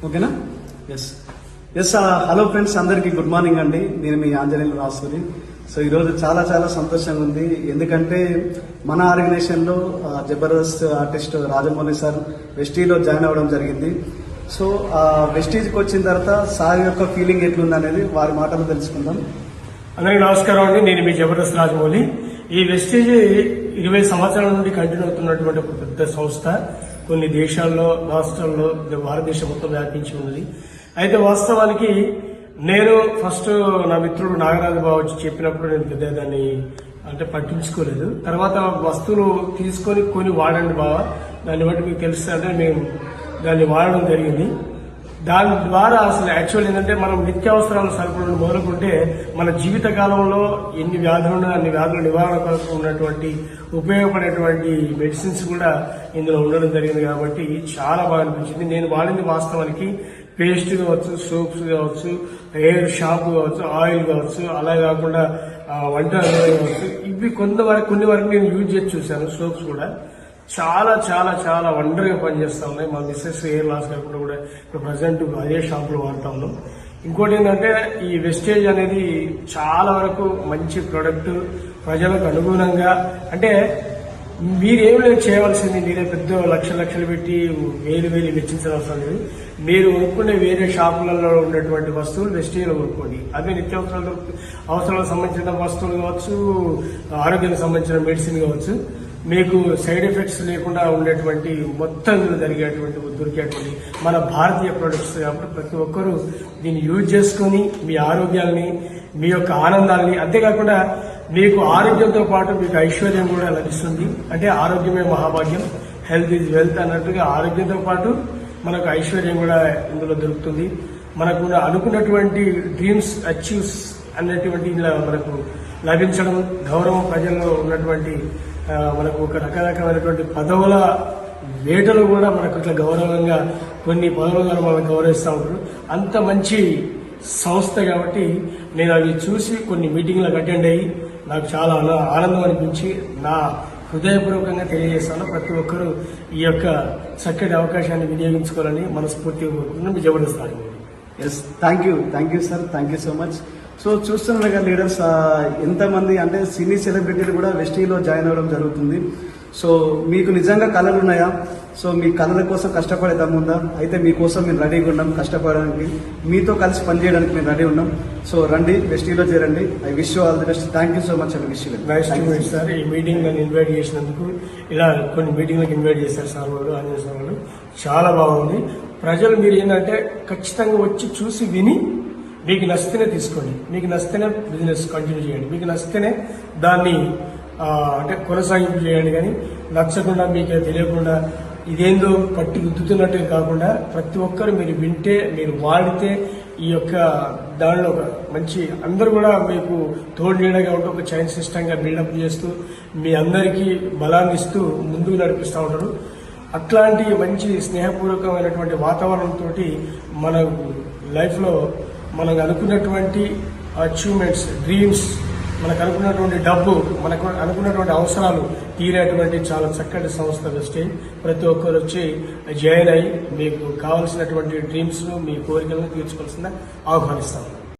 ఓకేనా? Yes yes hello friends, అందరికీ good morning అండి. నేను మీ ఆంజనేయులు రాసూరి. సో ఈరోజు చాలా చాలా సంతోషంగా ఉంది. ఎందుకంటే మన ఆర్గనైజేషన్లో జబర్దస్త్ ఆర్టిస్ట్ రాజమౌళి సార్ వెస్టీలో జాయిన్ అవ్వడం జరిగింది. సో వెస్టీజ్కి వచ్చిన తర్వాత సార్ యొక్క ఫీలింగ్ ఎట్లుంది అనేది వారి మాటలు తెలుసుకుందాం. అందరికీ నమస్కారం అండి. నేను మీ జబర్దస్త్ రాజమౌళి. ఈ వెస్టీజ్ 20 సంవత్సరాల నుండి కంటిన్యూ అవుతున్నటువంటి ఒక పెద్ద సంస్థ. కొన్ని దేశాల్లో, రాష్ట్రాల్లో, భారతదేశం మొత్తం వ్యాపించి ఉన్నది. అయితే వాస్తవానికి నేను ఫస్ట్ నా మిత్రుడు నాగరాజు బాబు వచ్చి చెప్పినప్పుడు నేను పెద్ద దాన్ని పట్టించుకోలేదు. తర్వాత వస్తువులు తీసుకొని కొని వాడండి బావ, దాన్ని బట్టి మీకు తెలుస్తుంటే మేము దాన్ని వాడడం జరిగింది. దాని ద్వారా అసలు యాక్చువల్ ఏంటంటే మనం నిత్యావసరాల సరుకులను మొదలుకుంటే మన జీవిత కాలంలో ఎన్ని వ్యాధులు ఉన్నాయో అన్ని వ్యాధుల నివారణ కొరకు ఉన్నటువంటి ఉపయోగపడేటువంటి మెడిసిన్స్ కూడా ఇందులో ఉండడం జరిగింది. కాబట్టి చాలా బాగా అనిపించింది. నేను వాడింది వాస్తవానికి పేస్ట్ కావచ్చు, సోప్స్ కావచ్చు, హెయిర్ షాంపూ కావచ్చు, ఆయిల్ కావచ్చు, అలా కాకుండా వంట కావచ్చు. ఇవి కొన్ని వరకు నేను యూజ్ చేసి చూశాను. సోప్స్ కూడా చాలా చాలా చాలా వండర్ గా పనిచేస్తా ఉన్నాయి. మా మిస్సెస్ హెయిర్ లాస్ కాకుండా కూడా ఇప్పుడు ప్రజెంట్ అదే షాంపులు వాడుతా ఉన్నాం. ఇంకోటి ఏంటంటే ఈ వెస్టేజ్ అనేది చాలా వరకు మంచి ప్రొడక్ట్, ప్రజలకు అనుగుణంగా. అంటే మీరేం లేదు చేయవలసింది, మీరే పెద్ద లక్షలు పెట్టి వేలు వెచ్చించిన అవసరం లేదు. మీరు కొనుక్కునే వేరే షాపులలో ఉన్నటువంటి వస్తువులు వెస్టేజ్లో కొనుక్కోండి. అదే నిత్యావసరాలు అవసరాలకు సంబంధించిన వస్తువులు కావచ్చు, ఆరోగ్యానికి సంబంధించిన మెడిసిన్ కావచ్చు, మీకు సైడ్ ఎఫెక్ట్స్ లేకుండా ఉండేటువంటి మొత్తం దొరికేటువంటి మన భారతీయ ప్రొడక్ట్స్. కాబట్టి ప్రతి ఒక్కరూ దీన్ని యూజ్ చేసుకుని మీ ఆరోగ్యాన్ని, మీ యొక్క ఆనందాన్ని, అంతేకాకుండా మీకు ఆరోగ్యంతో పాటు మీకు ఐశ్వర్యం కూడా లభిస్తుంది. అంటే ఆరోగ్యమే మహాభాగ్యం, హెల్త్ ఈజ్ వెల్త్ అన్నట్టుగా ఆరోగ్యంతో పాటు మనకు ఐశ్వర్యం కూడా ఇందులో దొరుకుతుంది. మనకు అనుకున్నటువంటి డ్రీమ్స్ అచీవ్స్ అన్నటువంటి మనకు లభించడం, గౌరవం, ప్రజల్లో ఉన్నటువంటి మనకు ఒక రకరకమైనటువంటి పదవుల వేటలు కూడా మనకు ఇట్లా గౌరవంగా కొన్ని పదవులు మనకు గౌరవిస్తూ ఉంటారు. అంత మంచి సంస్థ కాబట్టి నేను అవి చూసి కొన్ని మీటింగ్లకు అటెండ్ అయ్యి నాకు చాలా ఆనందం అనిపించి నా హృదయపూర్వకంగా తెలియజేస్తాను. ప్రతి ఒక్కరూ ఈ యొక్క చక్కటి అవకాశాన్ని వినియోగించుకోవాలని మనస్ఫూర్తిగా కోరుకుంటున్నాను. జబర్దస్త్. Yes, thank you sir, thank you so much. So చూస్తున్నారు కదా లీడర్స్, ఎంతమంది అంటే సినీ సెలబ్రిటీలు కూడా వెస్టీలో జాయిన్ అవ్వడం జరుగుతుంది. సో మీకు నిజంగా కళలు ఉన్నాయా? సో మీ కళల కోసం కష్టపడే దమ్ముందా? అయితే మీకోసం మేము రెడీగా ఉన్నాం, కష్టపడడానికి మీతో కలిసి పనిచేయడానికి మేము రెడీ ఉన్నాం. సో రండి, వెస్టీలో చేరండి. I wish you all the best. Thank you so much అండి. Wish you sir. ఈ మీటింగ్ నన్ను ఇన్వైట్ చేసినందుకు, ఇలా కొన్ని మీటింగ్లకు ఇన్వైట్ చేశారు సార్ వాళ్ళు, ఆంజనేయ సార్ వాళ్ళు. చాలా బాగుంది. ప్రజలు మీరు ఏంటంటే ఖచ్చితంగా వచ్చి చూసి విని మీకు నచ్చితేనే తీసుకోండి, మీకు నచ్చితేనే బిజినెస్ కంటిన్యూ చేయండి, మీకు నచ్చితేనే దాన్ని కొనసాగింపు చేయండి. కానీ నచ్చకుండా, మీకు తెలియకుండా ఇదేందో పట్టి రుద్దుతున్నట్టు కాకుండా ప్రతి ఒక్కరు మీరు వింటే, మీరు వాడితే ఈ యొక్క దానిలో ఒక మంచి అందరూ కూడా మీకు తోడు నీడగా ఉంటూ ఒక చైన్ సిస్టంగా బిల్డప్ చేస్తూ మీ అందరికీ బలాన్ని ఇస్తూ ముందుకు నడిపిస్తూ ఉంటారు. అట్లాంటి మంచి స్నేహపూర్వకమైనటువంటి వాతావరణంతో మన లైఫ్లో మనకు అనుకున్నటువంటి అచీవ్మెంట్స్, డ్రీమ్స్, మనకు అనుకున్నటువంటి డబ్బు, మనకు అనుకున్నటువంటి అవసరాలు తీరేటువంటి చాలా చక్కటి సంస్థ వెస్టేజ్. ప్రతి ఒక్కరు వచ్చి జాయిన్ అయ్యి మీకు కావాల్సినటువంటి డ్రీమ్స్, మీ కోరికలను తీర్చుకోవాల్సిందిగా ఆహ్వానిస్తాము.